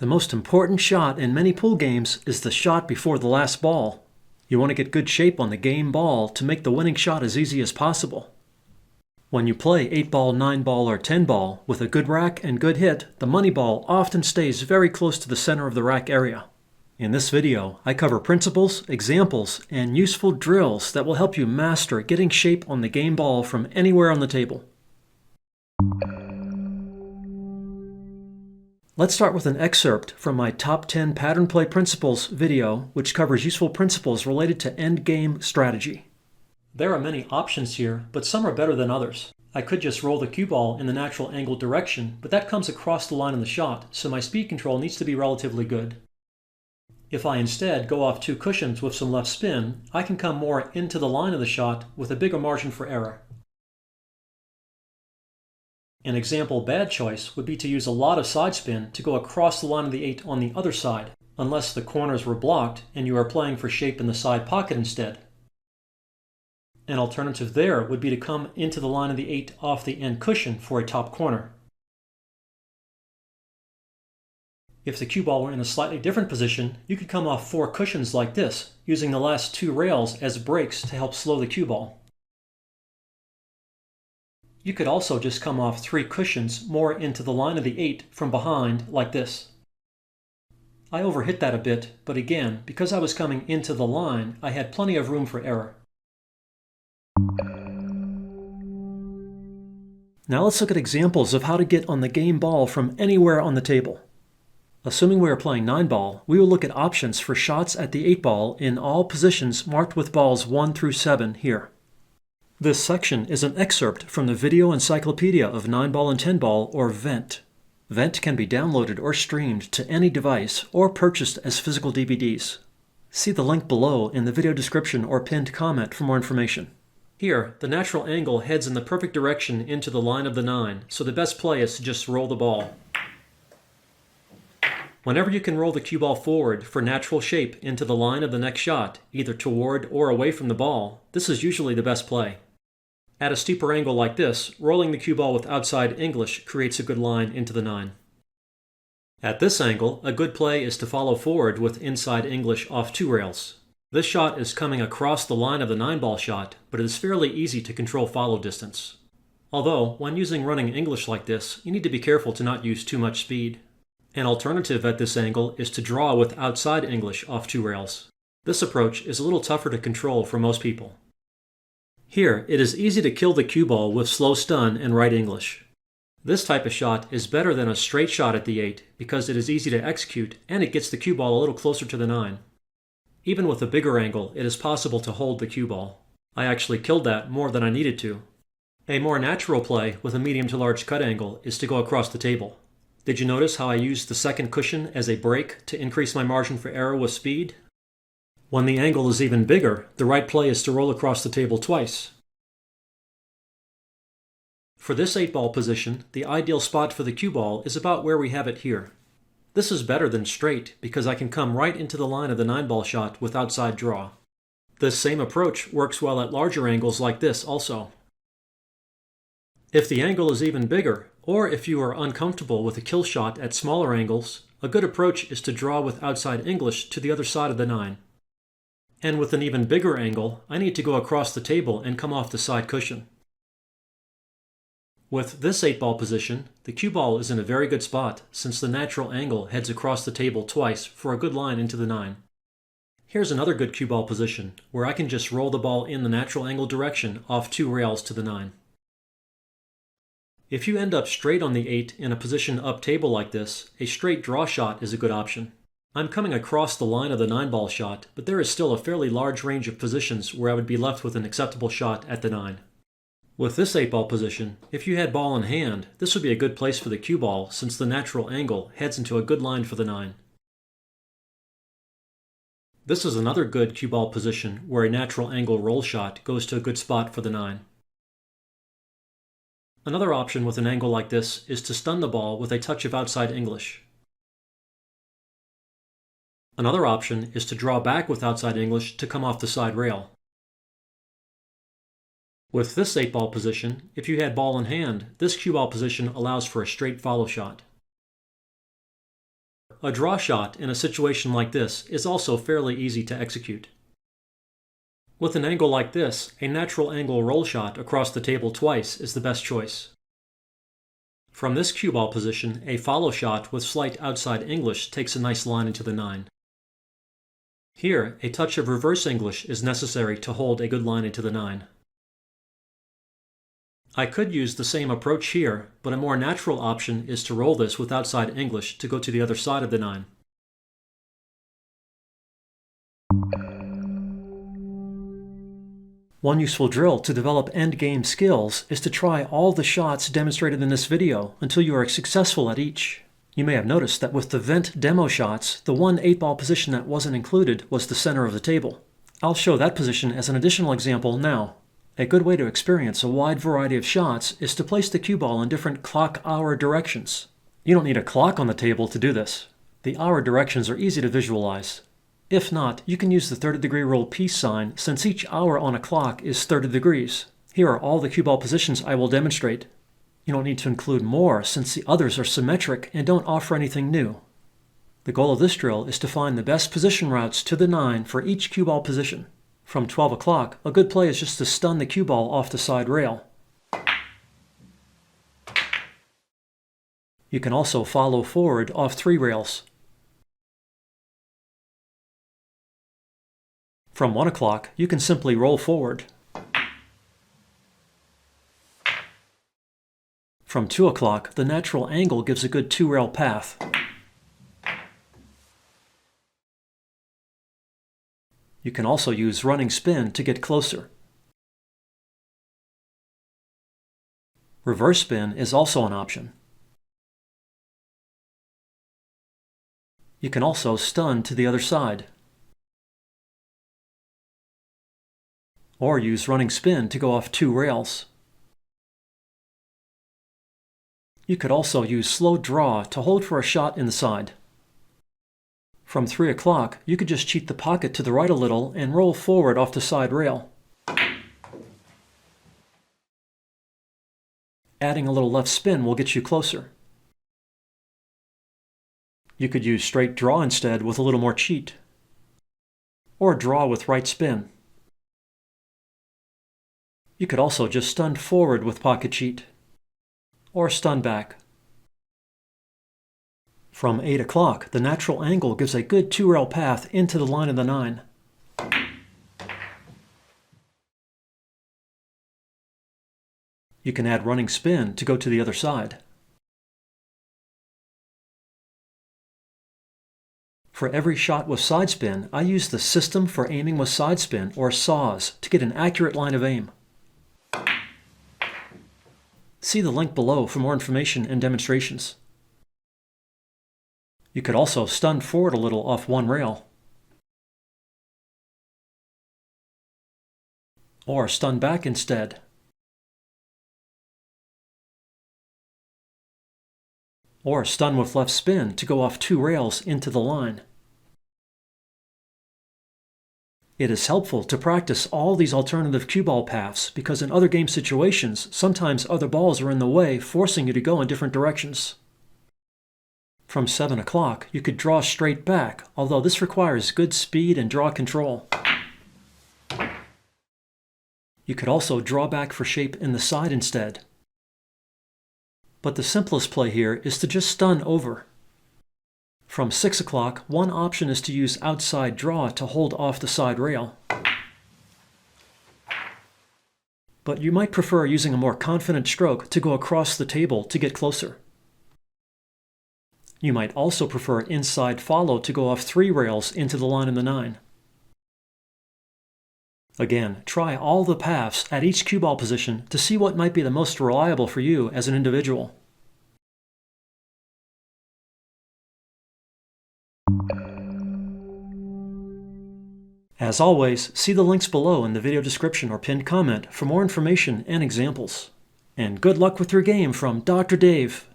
The most important shot in many pool games is the shot before the last ball. You want to get good shape on the game ball to make the winning shot as easy as possible. When you play 8-ball, 9-ball, or 10-ball with a good rack and good hit, the money ball often stays very close to the center of the rack area. In this video, I cover principles, examples, and useful drills that will help you master getting shape on the game ball from anywhere on the table. Let's start with an excerpt from my Top 10 Pattern Play Principles video, which covers useful principles related to endgame strategy. There are many options here, but some are better than others. I could just roll the cue ball in the natural angled direction, but that comes across the line in the shot, so my speed control needs to be relatively good. If I instead go off 2 cushions with some left spin, I can come more into the line of the shot with a bigger margin for error. An example bad choice would be to use a lot of side spin to go across the line of the 8 on the other side, unless the corners were blocked and you are playing for shape in the side pocket instead. An alternative there would be to come into the line of the 8 off the end cushion for a top corner. If the cue ball were in a slightly different position, you could come off 4 cushions like this, using the last 2 rails as brakes to help slow the cue ball. You could also just come off 3 cushions more into the line of the 8 from behind like this. I overhit that a bit, but again, because I was coming into the line, I had plenty of room for error. Now let's look at examples of how to get on the game ball from anywhere on the table. Assuming we are playing 9-ball, we will look at options for shots at the 8-ball in all positions marked with balls 1 through 7 here. This section is an excerpt from the Video Encyclopedia of 9-ball and 10-ball, or VENT. VENT can be downloaded or streamed to any device or purchased as physical DVDs. See the link below in the video description or pinned comment for more information. Here, the natural angle heads in the perfect direction into the line of the 9, so the best play is to just roll the ball. Whenever you can roll the cue ball forward for natural shape into the line of the next shot, either toward or away from the ball, this is usually the best play. At a steeper angle like this, rolling the cue ball with outside English creates a good line into the 9. At this angle, a good play is to follow forward with inside English off 2 rails. This shot is coming across the line of the 9-ball shot, but it is fairly easy to control follow distance. Although, when using running English like this, you need to be careful to not use too much speed. An alternative at this angle is to draw with outside English off 2 rails. This approach is a little tougher to control for most people. Here, it is easy to kill the cue ball with slow stun and right English. This type of shot is better than a straight shot at the 8 because it is easy to execute and it gets the cue ball a little closer to the 9. Even with a bigger angle, it is possible to hold the cue ball. I actually killed that more than I needed to. A more natural play with a medium to large cut angle is to go across the table. Did you notice how I used the second cushion as a brake to increase my margin for error with speed? When the angle is even bigger, the right play is to roll across the table twice. For this 8-ball position, the ideal spot for the cue ball is about where we have it here. This is better than straight because I can come right into the line of the 9-ball shot with outside draw. This same approach works well at larger angles like this also. If the angle is even bigger, or if you are uncomfortable with a kill shot at smaller angles, a good approach is to draw with outside English to the other side of the 9. And with an even bigger angle, I need to go across the table and come off the side cushion. With this 8-ball position, the cue ball is in a very good spot since the natural angle heads across the table twice for a good line into the 9. Here's another good cue ball position where I can just roll the ball in the natural angle direction off 2 rails to the 9. If you end up straight on the 8 in a position up table like this, a straight draw shot is a good option. I'm coming across the line of the 9-ball shot, but there is still a fairly large range of positions where I would be left with an acceptable shot at the 9. With this 8-ball position, if you had ball in hand, this would be a good place for the cue ball since the natural angle heads into a good line for the 9. This is another good cue ball position where a natural angle roll shot goes to a good spot for the 9. Another option with an angle like this is to stun the ball with a touch of outside English. Another option is to draw back with outside English to come off the side rail. With this 8-ball position, if you had ball in hand, this cue ball position allows for a straight follow shot. a draw shot in a situation like this is also fairly easy to execute. With an angle like this, a natural angle roll shot across the table twice is the best choice. From this cue ball position, a follow shot with slight outside English takes a nice line into the 9. Here, a touch of reverse English is necessary to hold a good line into the 9. I could use the same approach here, but a more natural option is to roll this with outside English to go to the other side of the 9. One useful drill to develop endgame skills is to try all the shots demonstrated in this video until you are successful at each. You may have noticed that with the vent demo shots, the one 8-ball position that wasn't included was the center of the table. I'll show that position as an additional example now. A good way to experience a wide variety of shots is to place the cue ball in different clock-hour directions. You don't need a clock on the table to do this. The hour directions are easy to visualize. If not, you can use the 30-degree rule peace sign since each hour on a clock is 30 degrees. Here are all the cue ball positions I will demonstrate. You don't need to include more since the others are symmetric and don't offer anything new. The goal of this drill is to find the best position routes to the 9 for each cue ball position. From 12 o'clock, a good play is just to stun the cue ball off the side rail. You can also follow forward off 3 rails. From 1 o'clock, you can simply roll forward. From 2 o'clock, the natural angle gives a good 2-rail path. You can also use running spin to get closer. Reverse spin is also an option. You can also stun to the other side. Or use running spin to go off 2 rails. You could also use slow draw to hold for a shot in the side. From 3 o'clock, you could just cheat the pocket to the right a little and roll forward off the side rail. Adding a little left spin will get you closer. You could use straight draw instead with a little more cheat. Or draw with right spin. You could also just stun forward with pocket cheat. Or stun back. From 8 o'clock, the natural angle gives a good 2-rail path into the line of the 9. You can add running spin to go to the other side. For every shot with side spin, I use the System for Aiming with Side Spin, or SAS, to get an accurate line of aim. See the link below for more information and demonstrations. You could also stun forward a little off 1 rail. Or stun back instead. Or stun with left spin to go off 2 rails into the line. It is helpful to practice all these alternative cue ball paths because in other game situations, sometimes other balls are in the way, forcing you to go in different directions. From 7 o'clock, you could draw straight back, although this requires good speed and draw control. You could also draw back for shape in the side instead. But the simplest play here is to just stun over. From 6 o'clock, one option is to use outside draw to hold off the side rail. But you might prefer using a more confident stroke to go across the table to get closer. You might also prefer inside follow to go off 3 rails into the line of the 9. Again, try all the paths at each cue ball position to see what might be the most reliable for you as an individual. As always, see the links below in the video description or pinned comment for more information and examples. And good luck with your game from Dr. Dave.